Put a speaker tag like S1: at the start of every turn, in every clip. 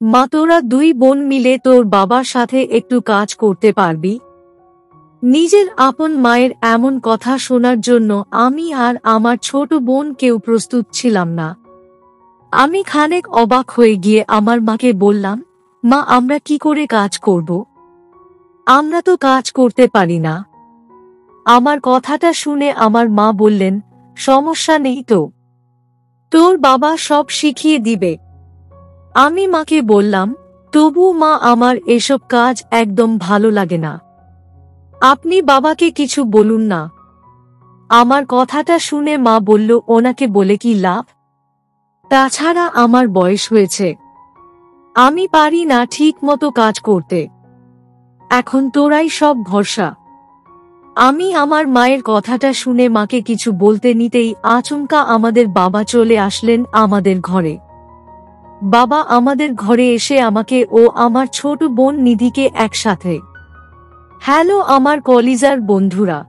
S1: মা তোরা দুই বোন মিলে তোর বাবার সাথে একটু কাজ করতে পারবি? নিজের আপন মায়ের এমন কথা শোনার জন্য আমি আর আমার ছোট বোন কেউ প্রস্তুত ছিলাম না। আমি খানিক অবাক হয়ে গিয়ে আমার মাকে বললাম, মা আমরা কি করে কাজ করব? আমরা তো কাজ করতে পারি না। আমার কথাটা শুনে আমার মা বললেন, সমস্যা নেই তো, তোর বাবা সব শিখিয়ে দিবে। আমি মাকে বললাম, তবু মা আমার এসব কাজ একদম ভালো লাগে না, আপনি বাবাকে কিছু বলুন না। আমার কথাটা শুনে মা বলল, ওনাকে বলে কি লাভ? তাছাড়া আমার বয়স হয়েছে, আমি পারি না ঠিক মতো কাজ করতে, এখন তোরাই সব ভরসা। আমি আমার মায়ের কথাটা শুনে মাকে কিছু বলতে নিতেই আচমকা আমাদের বাবা চলে আসলেন আমাদের ঘরে। বাবা আমাদের ঘরে এসে আমাকে ও আমার ছোট বোন নিধিকে একসাথে, হ্যালো আমার কলিজার বন্ধুরা,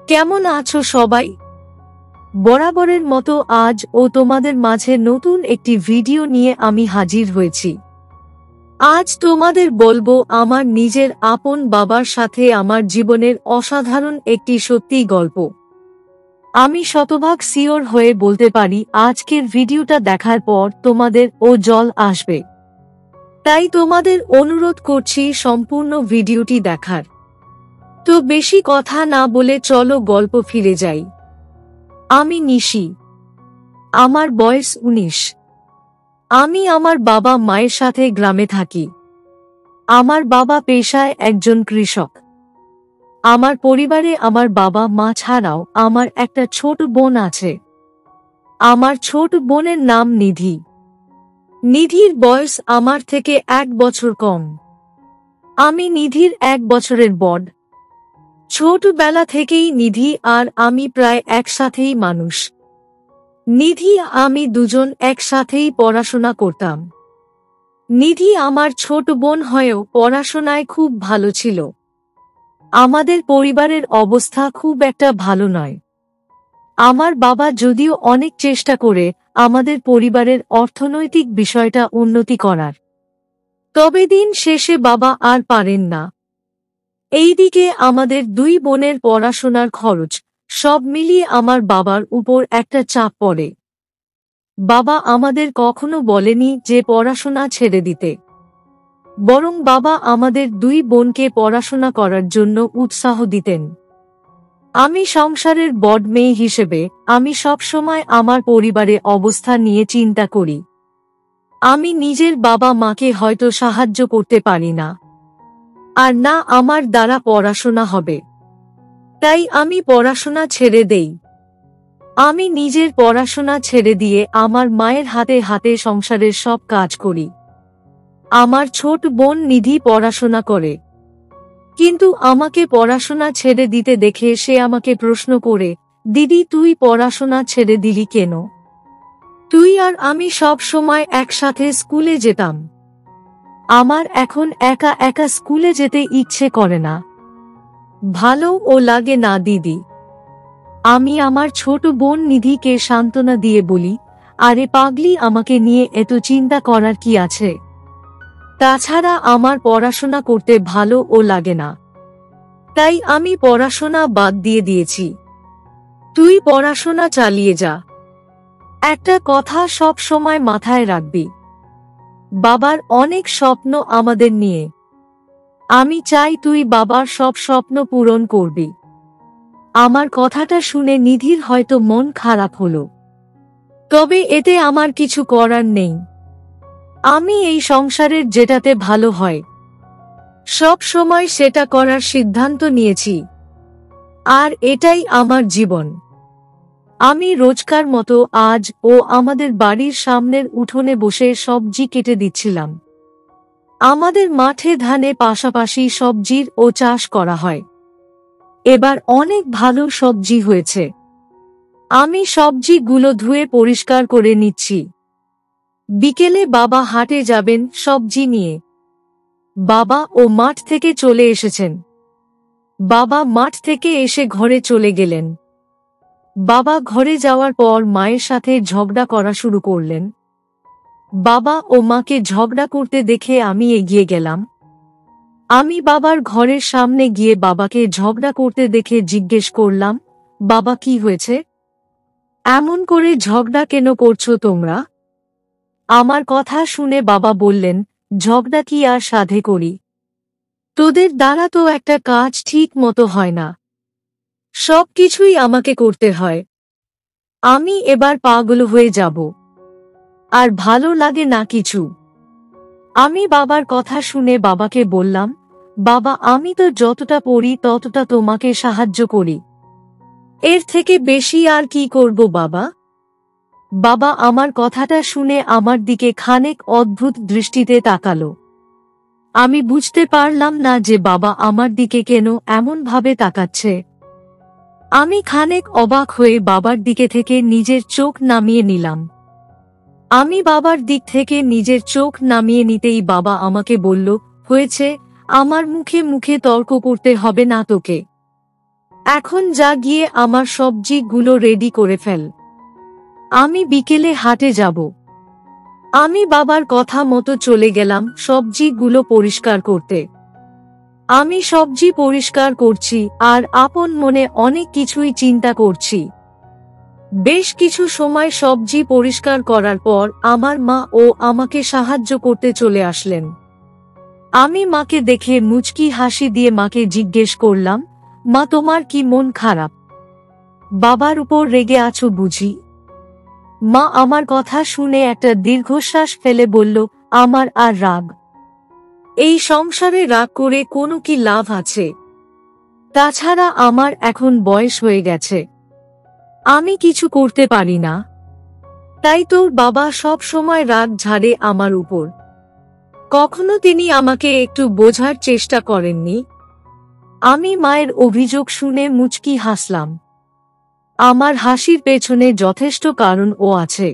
S1: কেমন আছো সবাই? বরাবরের মতো আজ ও তোমাদের মাঝে নতুন একটি ভিডিও নিয়ে আমি হাজির হয়েছি। আজ তোমাদের বলবো আমার নিজের আপন বাবার সাথে আমার জীবনের অসাধারণ একটি সত্যি গল্প। আমি শতভাগ শিওর হয়ে বলতে পারি আজকের ভিডিওটা দেখার পর তোমাদের ও জল আসবে। তাই তোমাদের অনুরোধ করছি সম্পূর্ণ ভিডিওটি দেখার। তো বেশি কথা না বলে চলো গল্প ফিরে যাই। আমি নিশি, আমার বয়স 19। আমি আমার বাবা মায়ের সাথে গ্রামে থাকি। আমার বাবা পেশায় একজন কৃষক। আমার পরিবারে আমার বাবা মা ছাড়াও আমার একটা ছোট বোন আছে। আমার ছোট বোনের নাম নিধি। নিধির বয়স আমার থেকে 1 বছর কম। আমি নিধির 1 বছরের বড়। ছোটবেলা থেকেই নিধি আর আমি প্রায় একসাথেই মানুষ। নিধি আমি দুজন একসাথেই পড়াশোনা করতাম। নিধি আমার ছোট বোন হয়েও পড়াশোনায় খুব ভালো ছিল। আমাদের পরিবারের অবস্থা খুব একটা ভালো নয়। আমার বাবা যদিও অনেক চেষ্টা করে আমাদের পরিবারের অর্থনৈতিক বিষয়টা উন্নতি করার, তবে দিন শেষে বাবা আর পারেন না। এইদিকে আমাদের 2 বোনের পড়াশোনার খরচ, সব মিলিয়ে আমার বাবার উপর একটা চাপ পড়ে। বাবা আমাদের কখনো বলেনি যে পড়াশোনা ছেড়ে দিতে, বরং বাবা আমাদের 2 বোনকে পড়াশোনা করার জন্য উৎসাহ দিতেন। আমি সংসারের বড় মেয়ে হিসেবে আমি সব সময় আমার পরিবারের অবস্থা নিয়ে চিন্তা করি। আমি নিজের বাবা মাকে হয়তো সাহায্য করতে পারি না, আর না আমার দ্বারা পড়াশোনা হবে, তাই আমি পড়াশোনা ছেড়ে দেই। আমি নিজের পড়াশোনা ছেড়ে দিয়ে আমার মায়ের হাতে হাতে সংসারের সব কাজ করি। আমার ছোট বোন নিধি পড়াশোনা করে, কিন্তু আমাকে পড়াশোনা ছেড়ে দিতে দেখে সে আমাকে প্রশ্ন করে, দিদি তুই পড়াশোনা ছেড়ে দিলি কেন? তুই আর আমি সব সময় একসাথে স্কুলে যেতাম। আমার এখন একা একা স্কুলে যেতে ইচ্ছে করে না, ভালোও লাগে না দিদি। আমি আমার ছোট বোন নিধিকে সান্ত্বনা দিয়ে বলি, আরে পাগলি, আমাকে নিয়ে এত চিন্তা করার কি আছে? তাছাড়া আমার পড়াশোনা করতে ভালোও লাগে না, তাই আমি পড়াশোনা বাদ দিয়ে দিয়েছি। তুই পড়াশোনা চালিয়ে যা। একটা কথা সব সময় মাথায় রাখবি, বাবার অনেক স্বপ্ন আমাদের নিয়ে। আমি চাই তুই বাবার সব স্বপ্ন পূরণ করবি। আমার কথাটা শুনে নিধির হয়তো মন খারাপ হলো, তবে এতে আমার কিছু করার নেই। আমি এই সংসারের যেটাতে ভালো হয় সব সময় সেটা করার সিদ্ধান্ত নিয়েছি, আর এটাই আমার জীবন। আমি রোজকার মতো আজ ও আমাদের বাড়ির সামনের উঠোনে বসে সবজি কেটে দিচ্ছিলাম। আমাদের মাঠে ধানে পাশাপাশি সবজির ও চাষ করা হয়। এবার অনেক ভালো সবজি হয়েছে। আমি সবজিগুলো ধুয়ে পরিষ্কার করে নিচ্ছি। বিকেলে বাবা হাটে যাবেন সবজি নিয়ে। বাবা ও মাঠ থেকে চলে এসেছেন। বাবা মাঠ থেকে এসে ঘরে চলে গেলেন। বাবা ঘরে যাওয়ার পর মায়ের সাথে ঝগড়া করা শুরু করলেন। বাবা ও মাকে ঝগড়া করতে দেখে আমি এগিয়ে গেলাম। আমি বাবার ঘরের সামনে গিয়ে বাবাকে ঝগড়া করতে দেখে জিজ্ঞেস করলাম, বাবা কি হয়েছে? এমন করে ঝগড়া কেন করছো তোমরা? আমার কথা শুনে বাবা বললেন, ঝগড়া কি আর সাধে করি? তোদের দ্বারা তো একটা কাজ ঠিক মতো হয় না, সব কিছুই আমাকে করতে হয়। আমি এবার পাগল হয়ে যাব, আর ভালো লাগে না কিছু। আমি বাবার কথা শুনে বাবাকে বললাম, বাবা আমি তো যতটা পড়ি ততটা তোমাকে সাহায্য করি, এর থেকে বেশি আর কি করব বাবা? বাবা আমার কথাটা শুনে আমার দিকে খানিক অদ্ভুত দৃষ্টিতে তাকালো। আমি বুঝতে পারলাম না যে বাবা আমার দিকে কেন এমন ভাবে তাকাচ্ছে। আমি খানিক অবাক হয়ে বাবার দিকে থেকে নিজের চোখ নামিয়ে নিলাম। আমি বাবার দিক থেকে নিজের চোখ নামিয়ে নিতেই বাবা আমাকে বলল, হয়েছে, আমার মুখে মুখে তর্ক করতে হবে না তোকে। এখন যা গিয়ে আমার সবজিগুলো রেডি করে ফেল, আমি বিকেলে হাটে যাব। আমি বাবার কথা মতো চলে গেলাম সবজিগুলো পরিষ্কার করতে। আমি সবজি পরিষ্কার করছি আর আপন মনে অনেক কিছুই চিন্তা করছি। বেশ কিছু সময় সবজি পরিষ্কার করার পর আমার মা ও আমাকে সাহায্য করতে চলে আসলেন। আমি মাকে দেখে মুচকি হাসি দিয়ে মাকে জিজ্ঞেস করলাম, মা তোমার কি মন খারাপ? বাবার উপর রেগে আছো বুঝি? মা আমার কথা শুনে একটা দীর্ঘশ্বাস ফেলে বলল, আমার আর রাগ? এই সংসারে রাগ করে কোনো কি লাভ আছে? তাছাড়া আমার এখন বয়স হয়ে গেছে, আমি কিছু করতে পারি না। তাই তোর বাবা সব সময় রাগ ঝাড়ে আমার উপর। কখনো তিনি আমাকে একটু বোঝার চেষ্টা করেননি। আমি মায়ের অভিযোগ শুনে মুচকি হাসলাম। আমার হাসির পেছনে যথেষ্ট কারণও আছে।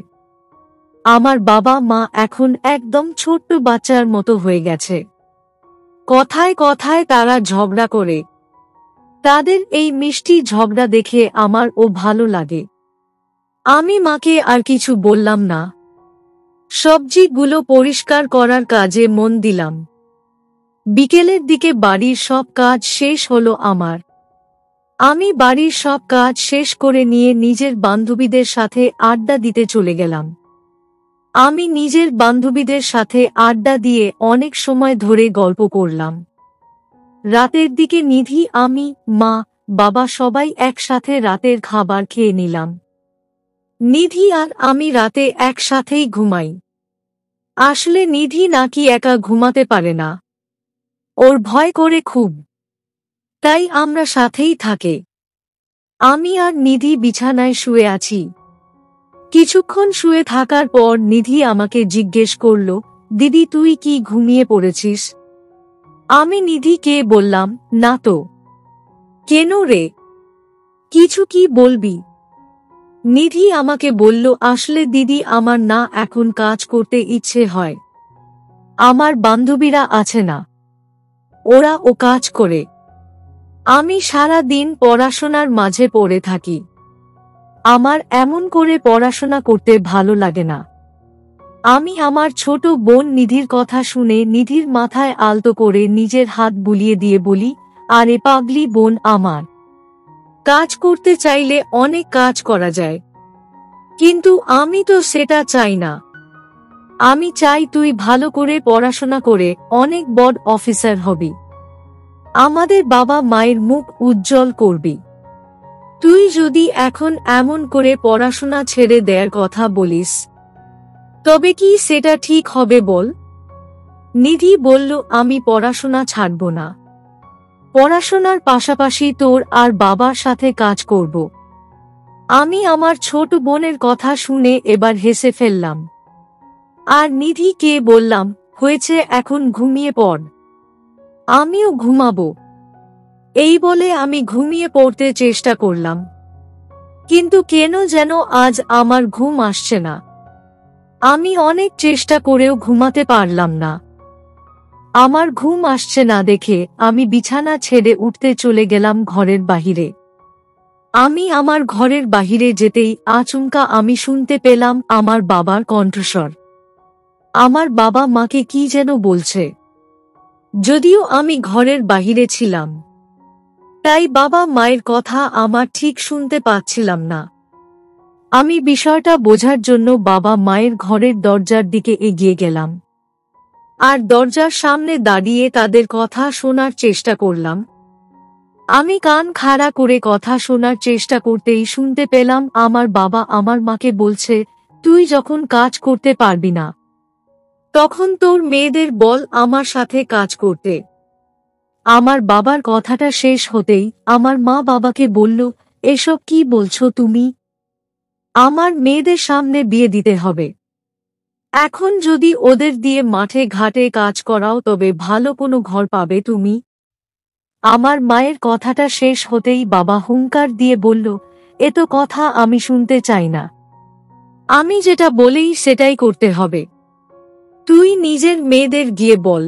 S1: আমার বাবা মা এখন একদম ছোট্ট বাচ্চার মতো হয়ে গেছে। কথায় কথায় তারা ঝগড়া করে। তাদের এই মিষ্টি ঝগড়া দেখে আমারও ভালো লাগে। আমি মাকে আর কিছু বললাম না। সবজিগুলো পরিষ্কার করার কাজে মন দিলাম। বিকেলের দিকে বাড়ির সব কাজ শেষ হলো আমার। আমি বাড়ির সব কাজ শেষ করে নিয়ে নিজের বান্ধবীদের সাথে আড্ডা দিতে চলে গেলাম। আমি নিজের বান্ধবীদের সাথে আড্ডা দিয়ে অনেক সময় ধরে গল্প করলাম। রাতের দিকে নিধি, আমি, মা, বাবা সবাই একসাথে রাতের খাবার খেয়ে নিলাম। নিধি আর আমি রাতে একসাথেই ঘুমাই। আসলে নিধি নাকি একা ঘুমাতে পারে না, ওর ভয় করে খুব, তাই আমরা সাথেই থাকে। আমি আর নিধি বিছানায় শুয়ে আছি। কিছুক্ষণ শুয়ে থাকার পর নিধি আমাকে জিজ্ঞেস করল, দিদি তুই কি ঘুমিয়ে পড়েছিস? আমি নিধিকে বললাম, না তো। কেন রে, কিছু কি বলবি? নিধি আমাকে বলল, আসলে দিদি আমার না এখন কাজ করতে ইচ্ছে হয়। আমার বান্ধবীরা আছে না, ওরা ও কাজ করে। আমি সারা দিন পড়াশোনার মাঝে পড়ে থাকি। আমার এমন করে পড়াশোনা করতে ভালো লাগে না। আমি আমার ছোট বোন নিধির কথা শুনে নিধির মাথায় আলতো করে নিজের হাত বুলিয়ে দিয়ে বলি, আরে পাগলি বোন আমার, কাজ করতে চাইলে অনেক কাজ করা যায়, কিন্তু আমি তো সেটা চাই না। আমি চাই তুই ভালো করে পড়াশোনা করে অনেক বড় অফিসার হবি, আমাদের বাবা মায়ের মুখ উজ্জ্বল করবি। তুই যদি এখন এমন করে পড়াশোনা ছেড়ে দেয়ার কথা বলিস, তবে কি সেটা ঠিক হবে বল? নিধি বলল, আমি পড়াশোনা ছাড়ব না। পড়াশোনার পাশাপাশি তোর আর বাবার সাথে কাজ করব। আমি আমার ছোট বোনের কথা শুনে এবার হেসে ফেললাম। আর নিধিকে বললাম, হয়েছে, এখন ঘুমিয়ে পড়, আমিও ঘুমাবো। এই বলে আমি ঘুমিয়ে পড়তে চেষ্টা করলাম, কিন্তু কেন যেন আজ আমার ঘুম আসছে না। আমি অনেক চেষ্টা করেও ঘুমাতে পারলাম না। আমার ঘুম আসছে না দেখে আমি বিছানা ছেড়ে উঠতে চলে গেলাম ঘরের বাহিরে। আমি আমার ঘরের বাহিরে যেতেই আচমকা আমি শুনতে পেলাম আমার বাবার কণ্ঠস্বর। আমার বাবা মাকে কি যেন বলছে। যদিও আমি ঘরের বাহিরে ছিলাম, তাই বাবা মায়ের কথা আমার ঠিক শুনতে পাচ্ছিলাম না। আমি বিষয়টা বোঝার জন্য বাবা মায়ের ঘরের দরজার দিকে এগিয়ে গেলাম, আর দরজার সামনে দাঁড়িয়ে তাদের কথা শোনার চেষ্টা করলাম। আমি কান খাড়া করে কথা শোনার চেষ্টা করতেই শুনতে পেলাম আমার বাবা আমার মাকে বলছে, তুই যখন কাজ করতে পারবি না, তখন তোর মেয়েদের বল আমার সাথে কাজ করতে। আমার বাবার কথাটা শেষ হতেই আমার মা বাবাকে বলল, এসব কি বলছো তুমি? আমার মেয়েদের সামনে বিয়ে দিতে হবে। এখন যদি ওদের দিয়ে মাঠে ঘাটে কাজ করাও তবে ভালো কোনো ঘর পাবে তুমি। আমার মায়ের কথাটা শেষ হতেই বাবা হুঙ্কার দিয়ে বলল, এ তো কথা আমি শুনতে চাই না। আমি যেটা বলি সেটাই করতে হবে। তুই নিজের মেয়েদের গিয়ে বল।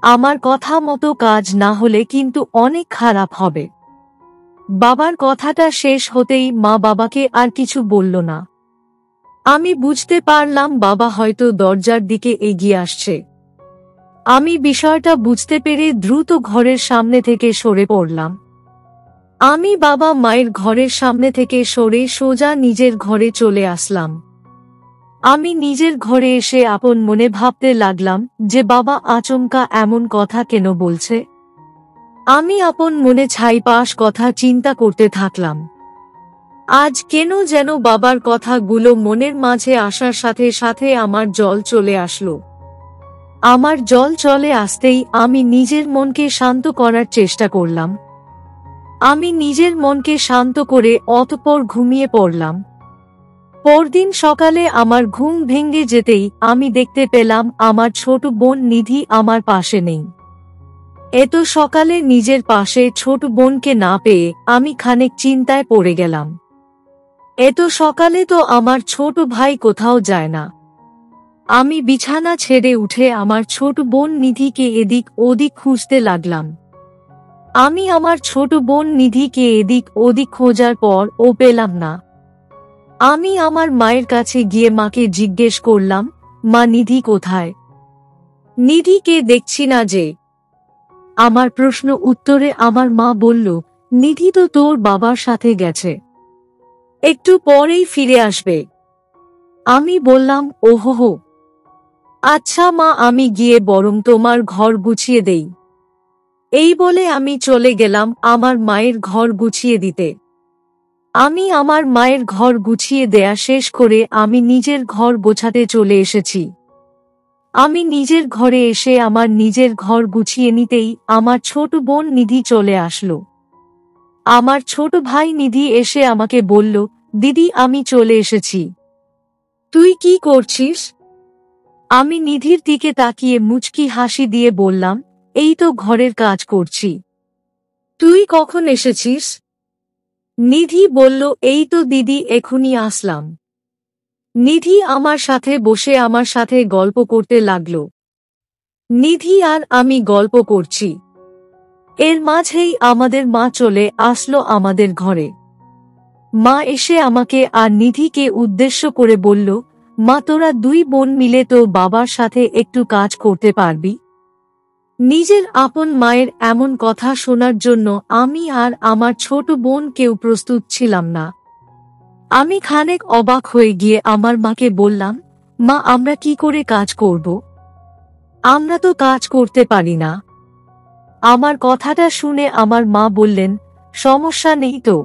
S1: আমার কথা মতো কাজ না হলে কিন্তু অনেক খারাপ হবে। বাবার কথাটা শেষ হতেই মা বাবাকে আর কিছু বলল না। আমি বুঝতে পারলাম বাবা হয়তো দরজার দিকে এগিয়ে আসছে। আমি বিষয়টা বুঝতে পেরে দ্রুত ঘরের সামনে থেকে সরে পড়লাম। আমি বাবা মায়ের ঘরের সামনে থেকে সরে সোজা নিজের ঘরে চলে আসলাম। আমি নিজের ঘরে এসে আপন মনে ভাবতে লাগলাম যে বাবা আচমকা এমন কথা কেন বলছে। আমি আপন মনে ছাইপাশ কথা চিন্তা করতে থাকলাম। আজ কেন যেন বাবার কথাগুলো মনের মাঝে আসার সাথে সাথে আমার জল চলে আসলো। আমার জল চলে আসতেই আমি নিজের মনকে শান্ত করার চেষ্টা করলাম। আমি নিজের মনকে শান্ত করে অতঃপর ঘুমিয়ে পড়লাম। পরদিন সকালে আমার ঘুম ভেঙে যেতেই আমি দেখতে পেলাম আমার ছোট বোন নিধি আমার পাশে নেই। এত সকালে নিজের পাশে ছোট বোনকে না পেয়ে আমি খানিক চিন্তায় পড়ে গেলাম। এত সকালে তো আমার ছোট ভাই কোথাও যায় না। আমি বিছানা ছেড়ে উঠে আমার ছোট বোন নিধিকে এদিক ওদিক খুঁজতে লাগলাম। আমি আমার ছোট বোন নিধিকে এদিক ওদিক খোঁজার পর ও পেলাম না। আমি আমার মায়ের কাছে গিয়ে মাকে জিজ্ঞেস করলাম, মা নিধি কোথায়? নিধিকে দেখছি না যে। আমার প্রশ্ন উত্তরে আমার মা বলল, নিধি তো তোর বাবার সাথে গেছে, একটু পরেই ফিরে আসবে। আমি বললাম, ওহো, আচ্ছা মা, আমি গিয়ে বরং তোমার ঘর গুছিয়ে দেই। এই বলে আমি চলে গেলাম আমার মায়ের ঘর গুছিয়ে দিতে। আমি আমার মায়ের ঘর গুছিয়ে দেয়া শেষ করে আমি নিজের ঘর গোছাতে চলে এসেছি। আমি নিজের ঘরে এসে আমার নিজের ঘর গুছিয়ে নিতেই আমার ছোট বোন নিধি চলে আসলো। আমার ছোট ভাই নিধি এসে আমাকে বলল, দিদি আমি চলে এসেছি। তুই কি করছিস? আমি নিধির দিকে তাকিয়ে মুচকি হাসি দিয়ে বললাম, এই তো ঘরের কাজ করছি। তুই কখন এসেছিস? নিধি বলল, এই তো দিদি এখনই আসলাম। নিধি আমার সাথে বসে আমার সাথে গল্প করতে লাগলো। নিধি আর আমি গল্প করছি, এর মাঝেই আমাদের মা চলে আসলো আমাদের ঘরে। মা এসে আমাকে আর নিধিকে উদ্দেশ্য করে বলল, মা তোরা দুই বোন মিলে তো বাবার সাথে একটু কাজ করতে পারবি? নিজের আপন মায়ের এমন কথা শোনার জন্য আমি আর আমার ছোট বোন কেউ প্রস্তুত ছিলাম না। আমি খানিক অবাক হয়ে গিয়ে আমার মাকে বললাম, মা আমরা কি করে কাজ করব? আমরা তো কাজ করতে পারি না। আমার কথাটা শুনে আমার মা বললেন, সমস্যা নেই তো,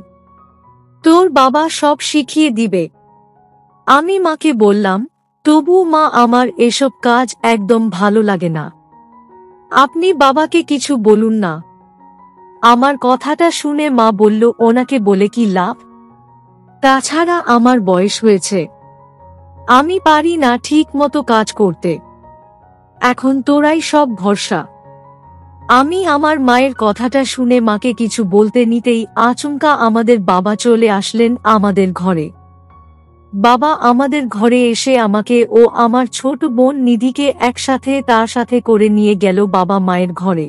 S1: তোর বাবা সব শিখিয়ে দিবে। আমি মাকে বললাম, তবু মা আমার এসব কাজ একদম ভালো লাগে না, আপনি বাবাকে কিছু বলুন না। আমার কথাটা শুনে মা বলল, ওনাকে বলে কি লাভ? তাছাড়া আমার বয়স হয়েছে, আমি পারি না ঠিক মতো কাজ করতে। এখন তোরাই সব ভরসা। আমি আমার মায়ের কথাটা শুনে মাকে কিছু বলতে নিতেই আচমকা আমাদের বাবা চলে আসলেন আমাদের ঘরে। বাবা আমাদের ঘরে এসে আমাকে ও আমার ছোট বোন নিধিকে একসাথে তার সাথে করে নিয়ে গেল বাবা মায়ের ঘরে।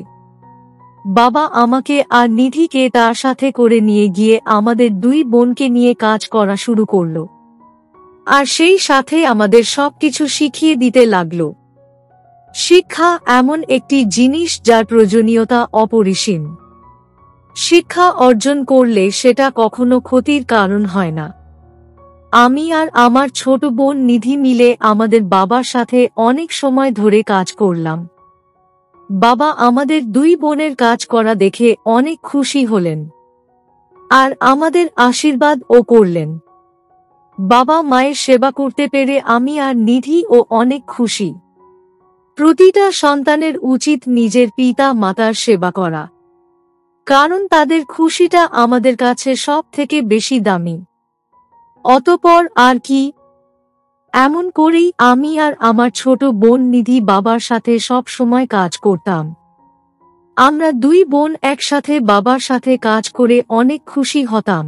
S1: বাবা আমাকে আর নিধিকে তার সাথে করে নিয়ে গিয়ে আমাদের দুই বোনকে নিয়ে কাজ করা শুরু করল। আর সেই সাথে আমাদের সবকিছু শিখিয়ে দিতে লাগলো। শিক্ষা এমন একটি জিনিস যার প্রয়োজনীয়তা অপরিসীম। শিক্ষা অর্জন করলে সেটা কখনো ক্ষতির কারণ হয় না। আমি আর আমার ছোট বোন নিধি মিলে আমাদের বাবার সাথে অনেক সময় ধরে কাজ করলাম। বাবা আমাদের দুই বোনের কাজ করা দেখে অনেক খুশি হলেন আর আমাদের আশীর্বাদও করলেন। বাবা মায়ের সেবা করতে পেরে আমি আর নিধিও অনেক খুশি। প্রতিটা সন্তানের উচিত নিজের পিতা মাতার সেবা করা, কারণ তাদের খুশিটা আমাদের কাছে সব থেকে বেশি দামি। অতঃপর আর কি, এমন করেই আমি আর আমার ছোট বোন নিধি বাবার সাথে সব সময় কাজ করতাম। আমরা দুই বোন একসাথে বাবার সাথে কাজ করে অনেক খুশি হতাম।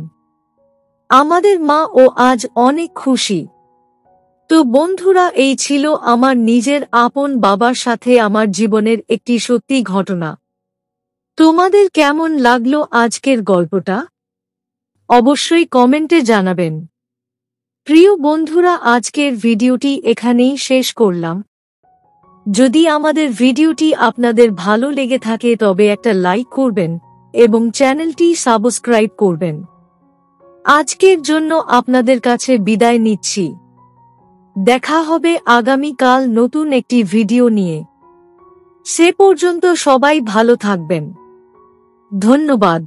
S1: আমাদের মা ও আজ অনেক খুশি। তো বন্ধুরা, এই ছিল আমার নিজের আপন বাবার সাথে আমার জীবনের একটি সত্যি ঘটনা। তোমাদের কেমন লাগলো আজকের গল্পটা? অবশ্যই কমেন্টে জানাবেন। প্রিয় বন্ধুরা, আজকের ভিডিওটি এখানেই শেষ করলাম। যদি আমাদের ভিডিওটি আপনাদের ভালো লেগে থাকে তবে একটা লাইক করবেন এবং চ্যানেলটি সাবস্ক্রাইব করবেন। আজকের জন্য আপনাদের কাছে বিদায় নিচ্ছি। দেখা হবে আগামীকাল নতুন একটি ভিডিও নিয়ে। সে পর্যন্ত সবাই ভালো থাকবেন। ধন্যবাদ।